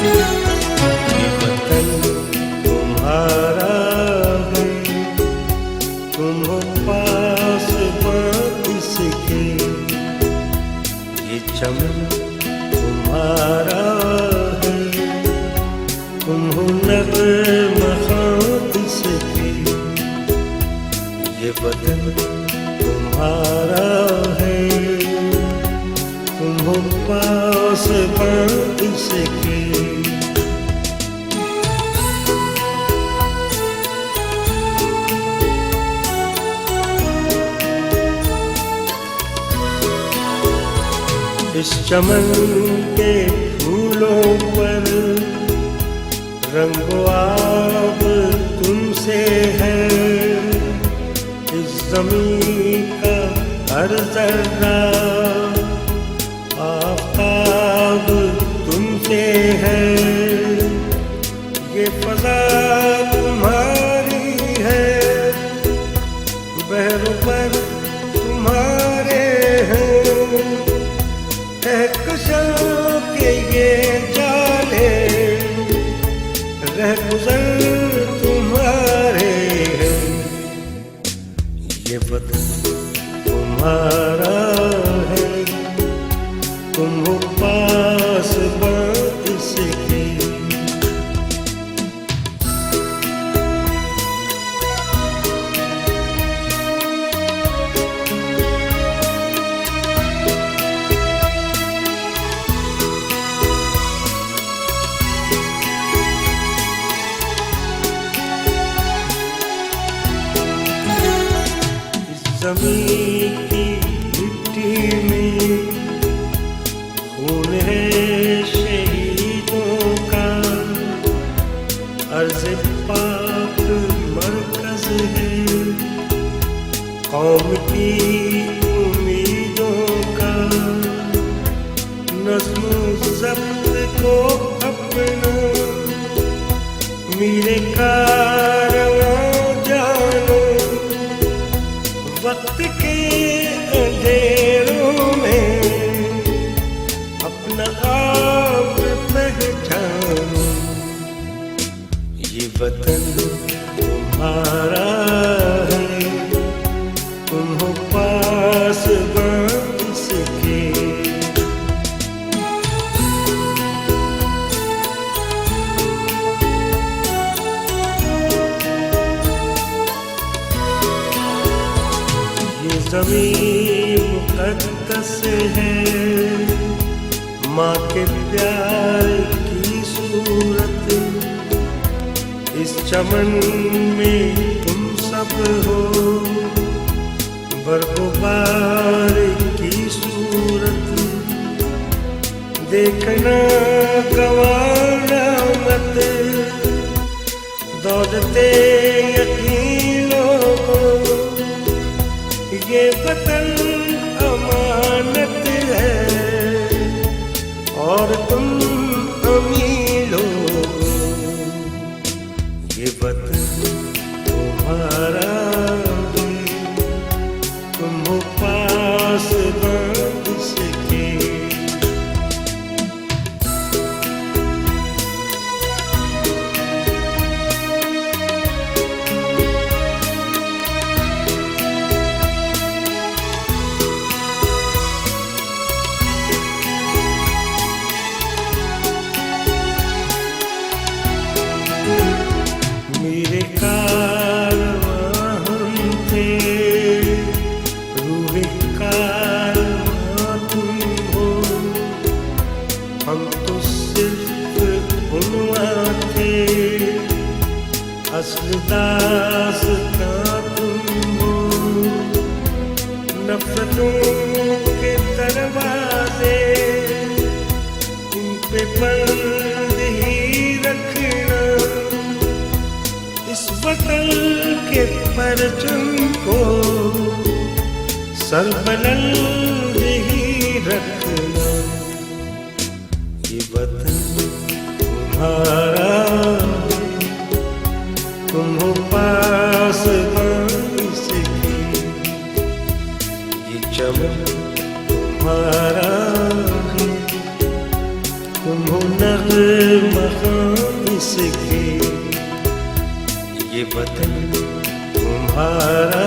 ये वतन तुम्हारा है, तुम हो पास इसके। ये चमन तुम्हारा है, तुम हो नग़्मा इसके। ये वतन तुम्हारा है, तुम हो पास इसके। इस चमन के फूलों पर रंगो आब तुमसे है। इस ज़मीन का हर ज़र्रा आफ़ताब तुमसे है। ये फ़ज़ा तुम्हारी है, बहरों पर तुम्हारे हैं। कहकशां के ये जाले रहगुज़र तुम्हारे हैं। ये वतन तुम्हारा है, तुम हो पास इसके। ज़मीन की मिट्टी में खून है शहीदों का। अर्ज़ पाक मरकज़ है कौम की उम्मीदों का। नज़्म ज़ब्त को अपना मेरे कारवां जानो। वक्त के अंधेरों में अपना आप पहचानो। ये वतन तुम्हारा है, तुम हो पास इसके। ज़मीन मुक़द्दस है, माँ के प्यार की सूरत। इस चमन में तुम सब हो, बरगुबार की सूरत। देखना गंवाना मत, दौड़ते यकीनों को। ये वतन अमानत है और तुम अमीर हो। ये वतन तुम्हारा है, तुम हो पास इसके। मेरे कारवां हम थे, रूहे कारवां तुम हो। हम तो सिर्फ उन्वां थे, असल दास्तां तुम हो। नफ़रतों के दरवाजे इन पे बंद ही रखना। इस वतन के परचम को सरबलंद ही रखना। ये वतन तुम्हारा है, तुम हो पास इसके। ये चमन तुम्हारा है, तुम हो नग़्मा इसके, ये वतन तुम्हारा